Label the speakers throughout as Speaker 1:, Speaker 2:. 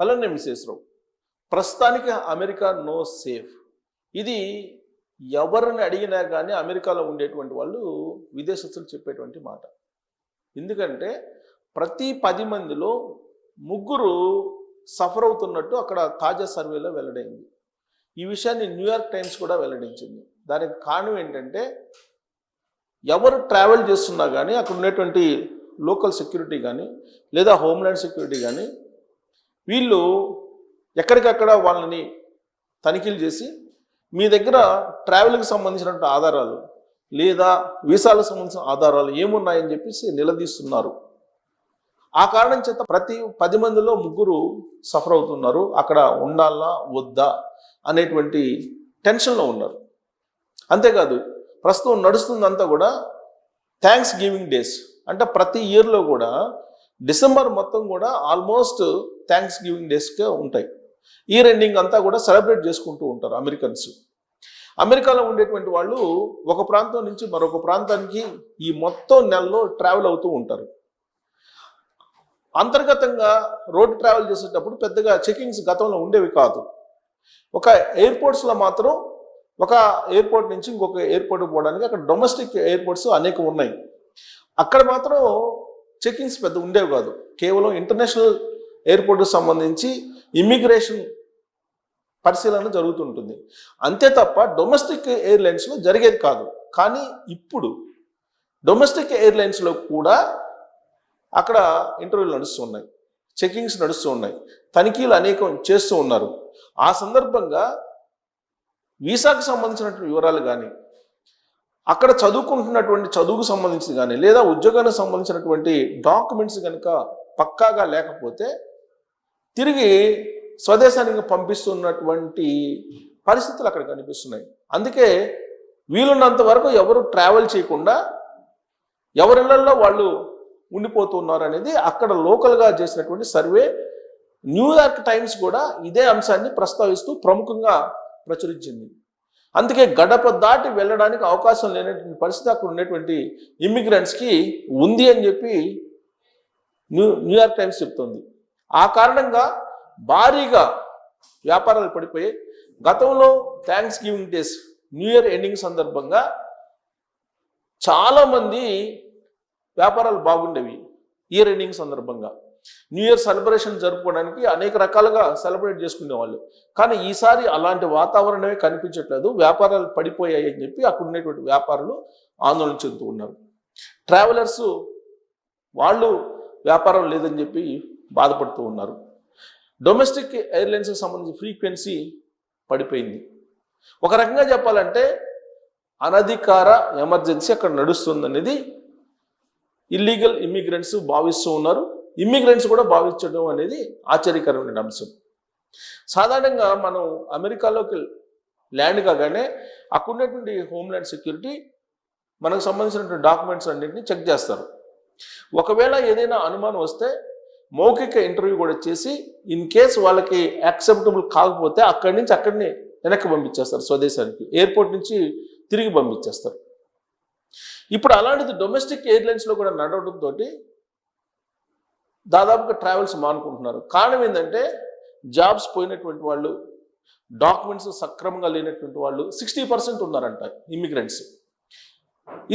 Speaker 1: Hello నేను విశ్వేశ్వరరావు. ప్రస్తుతానికి America no safe. ఇది ఎవరిని అడిగినా కానీ అమెరికాలో ఉండేటువంటి వాళ్ళు విదేశస్తులు చెప్పేటువంటి మాట. ఎందుకంటే ప్రతి 10 మందిలో 3 సఫర్ అవుతున్నట్టు అక్కడ తాజా సర్వేలో వెల్లడైంది. ఈ విషయాన్ని న్యూయార్క్ టైమ్స్ కూడా వెల్లడించింది. దానికి కారణం ఏంటంటే ఎవరు ట్రావెల్ చేస్తున్నా కానీ అక్కడ ఉన్నటువంటి లోకల్ సెక్యూరిటీ కానీ లేదా హోమ్ల్యాండ్ సెక్యూరిటీ కానీ వీళ్ళు ఎక్కడికక్కడ వాళ్ళని తనిఖీలు చేసి మీ దగ్గర ట్రావెల్కి సంబంధించినటువంటి ఆధారాలు లేదా వీసాలకు సంబంధించిన ఆధారాలు ఏమున్నాయని చెప్పేసి నిలదీస్తున్నారు. ఆ కారణం చేత ప్రతి 10 మందిలో 3 సఫర్ అవుతున్నారు. అక్కడ ఉండాలా వద్దా అనేటువంటి టెన్షన్లో ఉన్నారు. అంతేకాదు ప్రస్తుతం నడుస్తుందంతా కూడా థ్యాంక్స్ గివింగ్ డేస్. అంటే ప్రతి ఇయర్లో కూడా డిసెంబర్ మొత్తం కూడా ఆల్మోస్ట్ థ్యాంక్స్ గివింగ్ డేస్గా ఉంటాయి. ఇయర్ ఎండింగ్ అంతా కూడా సెలబ్రేట్ చేసుకుంటూ ఉంటారు అమెరికన్స్. అమెరికాలో ఉండేటువంటి వాళ్ళు ఒక ప్రాంతం నుంచి మరొక ప్రాంతానికి ఈ మొత్తం నెలలో ట్రావెల్ అవుతూ ఉంటారు. అంతర్గతంగా రోడ్ ట్రావెల్ చేసేటప్పుడు పెద్దగా చెకింగ్స్ గతంలో ఉండేవి కాదు. ఒక ఎయిర్పోర్ట్స్లో మాత్రం ఒక ఎయిర్పోర్ట్ నుంచి ఇంకొక ఎయిర్పోర్ట్కి పోవడానికి అక్కడ డొమెస్టిక్ ఎయిర్పోర్ట్స్ అనేక ఉన్నాయి. అక్కడ మాత్రం చెకింగ్స్ పెద్ద ఉండేవి కాదు. కేవలం ఇంటర్నేషనల్ ఎయిర్పోర్ట్కి సంబంధించి ఇమ్మిగ్రేషన్ పరిశీలన జరుగుతుంటుంది. అంతే తప్ప డొమెస్టిక్ ఎయిర్లైన్స్లో జరిగేది కాదు. కానీ ఇప్పుడు డొమెస్టిక్ ఎయిర్లైన్స్లో కూడా అక్కడ ఇంటర్వ్యూలు నడుస్తున్నాయి, చెకింగ్స్ నడుస్తూ ఉన్నాయి, తనిఖీలు అనేకం చేస్తూ ఉన్నారు. ఆ సందర్భంగా వీసాకు సంబంధించినటువంటి వివరాలు కానీ అక్కడ చదువుకుంటున్నటువంటి చదువుకు సంబంధించి కానీ లేదా ఉద్యోగానికి సంబంధించినటువంటి డాక్యుమెంట్స్ కనుక పక్కాగా లేకపోతే తిరిగి స్వదేశానికి పంపిస్తున్నటువంటి పరిస్థితులు అక్కడ కనిపిస్తున్నాయి. అందుకే వీలున్నంత వరకు ఎవరు ట్రావెల్ చేయకుండా ఎవరిళ్లలో వాళ్ళు ఉండిపోతున్నారు అనేది అక్కడ లోకల్గా చేసినటువంటి సర్వే. న్యూయార్క్ టైమ్స్ కూడా ఇదే అంశాన్ని ప్రస్తావిస్తూ ప్రముఖంగా ప్రచురించింది. అందుకే గడప దాటి వెళ్ళడానికి అవకాశం లేనటువంటి పరిస్థితి అక్కడ ఉన్నటువంటి ఇమ్మిగ్రెంట్స్కి ఉంది అని చెప్పి న్యూయార్క్ టైమ్స్ చెప్తుంది. ఆ కారణంగా భారీగా వ్యాపారాలు పడిపోయి గతంలో thanks giving days new year ending సందర్భంగా చాలామంది వ్యాపారాలు బాగుండేవి. ఇయర్ ఎండింగ్ సందర్భంగా న్యూ ఇయర్ సెలబ్రేషన్ జరుపుకోవడానికి అనేక రకాలుగా సెలబ్రేట్ చేసుకునేవాళ్ళు. కానీ ఈసారి అలాంటి వాతావరణమే కనిపించట్లేదు. వ్యాపారాలు పడిపోయాయి అని చెప్పి అక్కడ ఉన్నటువంటి వ్యాపారులు ఆందోళన చెందుతూ ఉన్నారు. ట్రావెలర్స్ వాళ్ళు వ్యాపారం లేదని చెప్పి బాధపడుతూ ఉన్నారు. డొమెస్టిక్ ఎయిర్లైన్స్కి సంబంధించి ఫ్రీక్వెన్సీ పడిపోయింది. ఒక రకంగా చెప్పాలంటే అనధికార ఎమర్జెన్సీ అక్కడ నడుస్తుందనేది ఇల్లీగల్ ఇమ్మిగ్రెంట్స్ భావిస్తూ ఉన్నారు. ఇమ్మిగ్రెంట్స్ కూడా భావించడం అనేది ఆశ్చర్యకరమైన అంశం. సాధారణంగా మనం అమెరికాలోకి ల్యాండ్ కాగానే అక్కడ ఉన్నటువంటి హోమ్ల్యాండ్ సెక్యూరిటీ మనకు సంబంధించినటువంటి డాక్యుమెంట్స్ అన్నింటినీ చెక్ చేస్తారు. ఒకవేళ ఏదైనా అనుమానం వస్తే మౌఖిక ఇంటర్వ్యూ కూడా చేసి ఇన్ కేస్ వాళ్ళకి యాక్సెప్టబుల్ కాకపోతే అక్కడి నుంచి అక్కడిని వెనక్కి పంపించేస్తారు, స్వదేశానికి ఎయిర్పోర్ట్ నుంచి తిరిగి పంపించేస్తారు. ఇప్పుడు అలాంటిది డొమెస్టిక్ ఎయిర్లైన్స్లో కూడా నడవడంతో దాదాపుగా ట్రావెల్స్ మానుకుంటున్నారు. కారణం ఏంటంటే జాబ్స్ పోయినటువంటి వాళ్ళు, డాక్యుమెంట్స్ సక్రమంగా లేనటువంటి వాళ్ళు 60% ఉన్నారంట ఇమ్మిగ్రెంట్స్.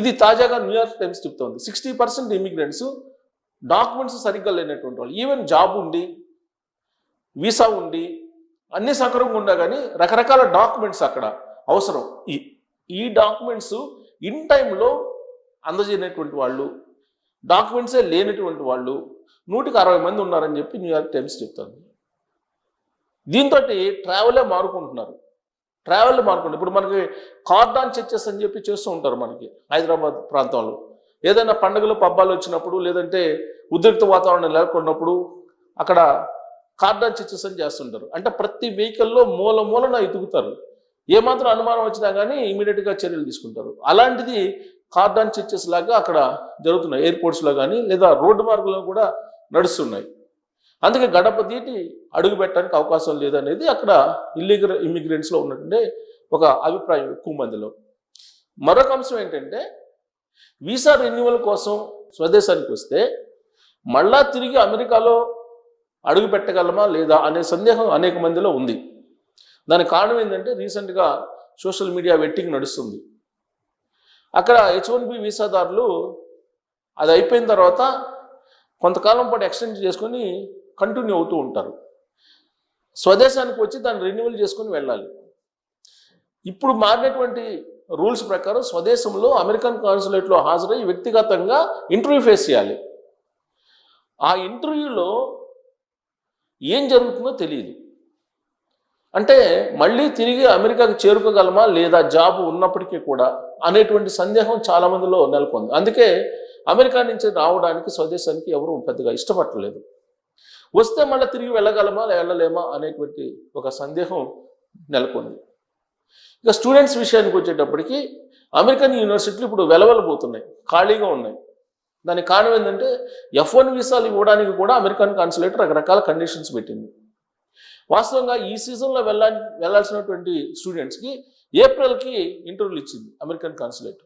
Speaker 1: ఇది తాజాగా న్యూయార్క్ టైమ్స్ చెప్తోంది. 60% ఇమ్మిగ్రెంట్స్ డాక్యుమెంట్స్ సరిగ్గా లేనటువంటి వాళ్ళు. ఈవెన్ జాబ్ ఉండి వీసా ఉండి అన్ని సక్రమంగా ఉన్నా కానీ రకరకాల డాక్యుమెంట్స్ అక్కడ అవసరం. ఈ డాక్యుమెంట్స్ ఇన్ టైంలో అందజేయనటువంటి వాళ్ళు, డాక్యుమెంట్సే లేనటువంటి వాళ్ళు 160 మంది ఉన్నారని చెప్పి న్యూయార్క్ టైమ్స్ చెప్తుంది. దీంతో ట్రావెలే మారుకుంటున్నారు. ఇప్పుడు మనకి కార్డాన్ చెక్చెస్ అని చెప్పి చేస్తూ ఉంటారు మనకి హైదరాబాద్ ప్రాంతంలో. ఏదైనా పండుగలు పబ్బాలు వచ్చినప్పుడు లేదంటే ఉద్రిక్త వాతావరణం నెలకొన్నప్పుడు అక్కడ కార్డాన్ చెక్చెస్ అని చేస్తుంటారు. అంటే ప్రతి వెహికల్లో మూలన ఎదుగుతారు. ఏమాత్రం అనుమానం వచ్చినా కానీ ఇమీడియట్గా చర్యలు తీసుకుంటారు. అలాంటిది కార్డాన్ చెక్చెస్ లాగా అక్కడ జరుగుతున్నాయి ఎయిర్పోర్ట్స్లో కానీ లేదా రోడ్డు మార్గంలో కూడా నడుస్తున్నాయి. అందుకే గడప తీటి అడుగు పెట్టడానికి అవకాశం లేదనేది అక్కడ ఇల్లీగల్ ఇమ్మిగ్రెంట్స్లో ఉన్నటువంటి ఒక అభిప్రాయం ఎక్కువ మందిలో. మరొక అంశం ఏంటంటే వీసా రెన్యువల్ కోసం స్వదేశానికి వస్తే మళ్ళా తిరిగి అమెరికాలో అడుగు పెట్టగలమా లేదా అనే సందేహం అనేక మందిలో ఉంది. దానికి కారణం ఏంటంటే రీసెంట్గా సోషల్ మీడియా వెట్టింగ్ నడుస్తుంది. అక్కడ H1B వీసాదారులు అది అయిపోయిన తర్వాత కొంతకాలం పాటు ఎక్స్టెండ్ చేసుకొని కంటిన్యూ అవుతూ ఉంటారు. స్వదేశానికి వచ్చి దాన్ని రెన్యువల్ చేసుకొని వెళ్ళాలి. ఇప్పుడు మారినటువంటి రూల్స్ ప్రకారం స్వదేశంలో అమెరికన్ కాన్సులేట్లో హాజరై వ్యక్తిగతంగా ఇంటర్వ్యూ ఫేస్ చేయాలి. ఆ ఇంటర్వ్యూలో ఏం జరుగుతుందో తెలియదు. అంటే మళ్ళీ తిరిగి అమెరికాకి చేరుకోగలమా లేదా జాబ్ ఉన్నప్పటికీ కూడా అనేటువంటి సందేహం చాలామందిలో నెలకొంది. అందుకే అమెరికా నుంచి రావడానికి స్వదేశానికి ఎవరు పెద్దగా ఇష్టపడలేదు. వస్తే మళ్ళీ తిరిగి వెళ్ళగలమా వెళ్ళలేమా అనేటువంటి ఒక సందేహం నెలకొంది. ఇక స్టూడెంట్స్ విషయానికి వచ్చేటప్పటికి అమెరికన్ యూనివర్సిటీలు ఇప్పుడు వెలవెలబోతున్నాయి, ఖాళీగా ఉన్నాయి. దానికి కారణం ఏంటంటే F1 వీసాలు ఇవ్వడానికి కూడా అమెరికన్ కాన్సులేట్ రకరకాల కండిషన్స్ పెట్టింది. వాస్తవంగా ఈ సీజన్లో వెళ్ళాల్సినటువంటి స్టూడెంట్స్కి ఏప్రిల్కి ఇంటర్వ్యూలు ఇచ్చింది American consulate.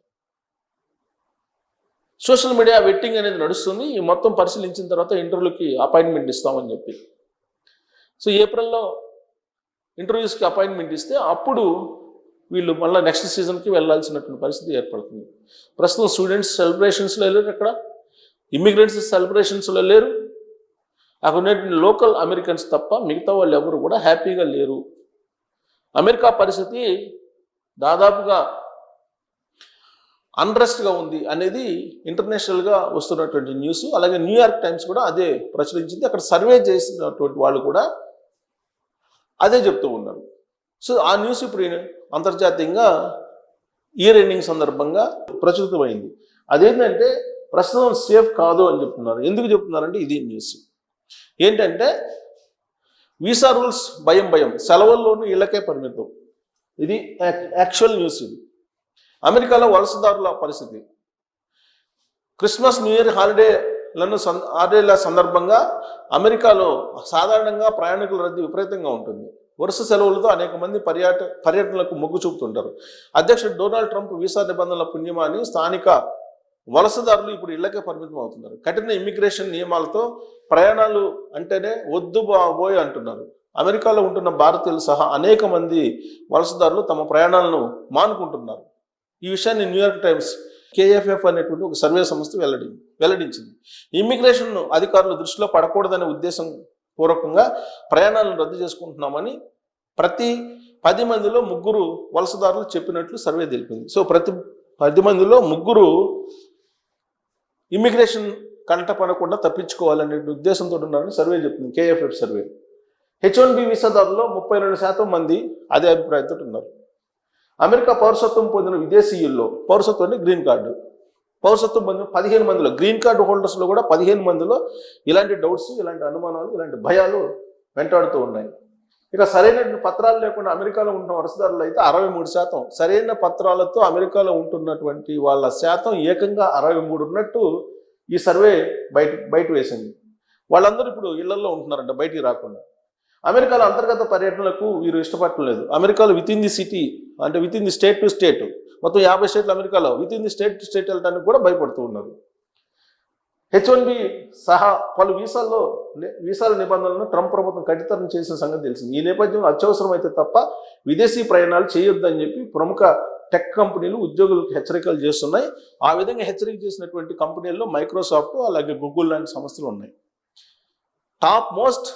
Speaker 1: Social media vetting అనేది నడుస్తుంది. ఈ మొత్తం పరిశీలించిన తర్వాత ఇంటర్వ్యూకి అపాయింట్మెంట్ ఇస్తామని చెప్పి. సో ఏప్రిల్లో ఇంటర్వ్యూస్కి అపాయింట్మెంట్ ఇస్తే అప్పుడు వీళ్ళు మళ్ళీ నెక్స్ట్ సీజన్కి వెళ్ళాల్సినటువంటి పరిస్థితి ఏర్పడుతుంది. ప్రస్తుతం స్టూడెంట్స్ సెలబ్రేషన్స్లో లేరు, అక్కడ ఇమ్మిగ్రెంట్స్ సెలబ్రేషన్స్లో లేరు. అక్కడ ఉన్నటువంటి లోకల్ అమెరికన్స్ తప్ప మిగతా వాళ్ళు ఎవరు కూడా హ్యాపీగా లేరు. అమెరికా పరిస్థితి దాదాపుగా అన్రెస్ట్గా ఉంది అనేది ఇంటర్నేషనల్గా వస్తున్నటువంటి న్యూస్. అలాగే న్యూయార్క్ టైమ్స్ కూడా అదే ప్రచురించింది. అక్కడ సర్వే చేసినటువంటి వాళ్ళు కూడా అదే చెప్తూ ఉన్నారు. సో ఆ న్యూస్ ఇప్పుడు అంతర్జాతీయంగా ఇయర్ ఎండింగ్ సందర్భంగా ప్రచురితమైంది. అదేంటంటే ప్రస్తుతం సేఫ్ కాదు అని చెప్తున్నారు. ఎందుకు చెప్తున్నారంటే ఇది న్యూస్ ఏంటంటే వీసా రూల్స్ భయం, సెలవుల్లోనూ ఇళ్లకే పరిమితం. ఇది యాక్చువల్ న్యూస్. ఇది అమెరికాలో వలసదారుల పరిస్థితి. క్రిస్మస్ న్యూ ఇయర్ హాలిడేల సందర్భంగా అమెరికాలో సాధారణంగా ప్రయాణికుల రద్దీ విపరీతంగా ఉంటుంది. వరుస సెలవులతో అనేక మంది పర్యటనలకు మొగ్గు చూపుతుంటారు. అధ్యక్షుడు డొనాల్డ్ ట్రంప్ వీసా నిబంధనల పుణ్యమాని స్థానిక వలసదారులు ఇప్పుడు ఇళ్లకే పరిమితం అవుతున్నారు. కఠిన ఇమ్మిగ్రేషన్ నియమాలతో ప్రయాణాలు అంటేనే వద్దు బాబోయ్ అంటున్నారు. అమెరికాలో ఉంటున్న భారతీయులు సహా అనేక మంది వలసదారులు తమ ప్రయాణాలను మానుకుంటున్నారు. ఈ విషయాన్ని న్యూయార్క్ టైమ్స్ KFF అనేటువంటి ఒక సర్వే సంస్థ వెల్లడించింది. ఇమ్మిగ్రేషన్ అధికారులు దృష్టిలో పడకూడదనే ఉద్దేశం పూర్వకంగా ప్రయాణాలను రద్దు చేసుకుంటున్నామని ప్రతి 10 మందిలో 3 వలసదారులు చెప్పినట్లు సర్వే తెలిపింది. సో ప్రతి 10 మందిలో 3 ఇమ్మిగ్రేషన్ కంట పడకుండా తప్పించుకోవాలనే ఉద్దేశంతో ఉన్నారని సర్వే చెప్తుంది, KFF సర్వే. H1B వీసాదారుల్లో 32% మంది అదే అభిప్రాయంతో ఉన్నారు. అమెరికా పౌరసత్వం పొందిన విదేశీయుల్లో, పౌరసత్వం అంటే గ్రీన్ కార్డు, పౌరసత్వం పొందిన 15 మందిలో, గ్రీన్ కార్డు హోల్డర్స్లో కూడా 15 మందిలో ఇలాంటి డౌట్స్, ఇలాంటి అనుమానాలు, ఇలాంటి భయాలు వెంటాడుతూ ఉన్నాయి. ఇక సరైన పత్రాలు లేకుండా అమెరికాలో ఉంటున్న వలసదారులు అయితే 63%. సరైన పత్రాలతో అమెరికాలో ఉంటున్నటువంటి వాళ్ళ శాతం ఏకంగా 63 ఉన్నట్టు ఈ సర్వే బయట వేసింది. వాళ్ళందరూ ఇప్పుడు ఇళ్లలో ఉంటున్నారంట, బయటికి రాకుండా. అమెరికాలో అంతర్గత పర్యటనలకు వీరు ఇష్టపడటం లేదు. అమెరికాలో విత్ ఇన్ ది సిటీ అంటే with in the state to state, మొత్తం 50 స్టేట్లు అమెరికాలో with in the state to state వెళ్ళడానికి కూడా భయపడుతూ ఉన్నారు. H1B సహా పలు వీసాల నిబంధనలను ట్రంప్ ప్రభుత్వం కఠితరం చేసిన సంగతి తెలిసింది. ఈ నేపథ్యంలో అత్యవసరమైతే తప్ప విదేశీ ప్రయాణాలు చేయొద్దని చెప్పి ప్రముఖ టెక్ కంపెనీలు ఉద్యోగులకు హెచ్చరికలు చేస్తున్నాయి. ఆ విధంగా హెచ్చరిక చేసినటువంటి కంపెనీల్లో మైక్రోసాఫ్ట్, అలాగే గూగుల్ లాంటి సంస్థలు ఉన్నాయి. టాప్ మోస్ట్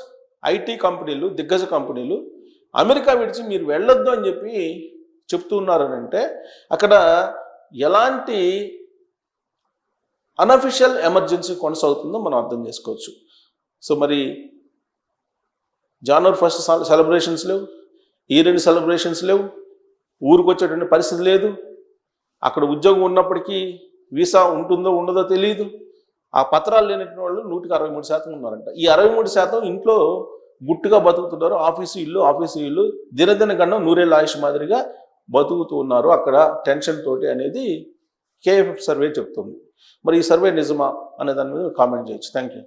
Speaker 1: IT కంపెనీలు, దిగ్గజ కంపెనీలు అమెరికా విడిచి మీరు వెళ్ళొద్దు అని చెప్పి చెప్తున్నారనంటే అక్కడ ఎలాంటి అన్అఫిషియల్ ఎమర్జెన్సీ కొనసాగుతుందో మనం అర్థం చేసుకోవచ్చు. సో మరి జనవరి 1 సెలబ్రేషన్స్ లేవు, ఇయర్ ఎండ్ సెలబ్రేషన్స్ లేవు, ఊరికి వచ్చేటువంటి పరిస్థితి లేదు. అక్కడ ఉద్యోగం ఉన్నప్పటికీ వీసా ఉంటుందో ఉండదో తెలియదు. ఆ పత్రాలు లేనటువంటి వాళ్ళు 163% ఉన్నారంట. ఈ 63% ఇంట్లో గుట్టుగా బతుకుతున్నారు. ఆఫీసు ఇల్లు దినదిన గండం నూరేళ్ళ ఆయుష్ మాదిరిగా బతుకుతూ ఉన్నారు అక్కడ టెన్షన్ తోటి అనేది KFF సర్వే చెప్తుంది. మరి ఈ సర్వే నిజమా అనే దాని మీద కామెంట్ చేయొచ్చు. Thank you.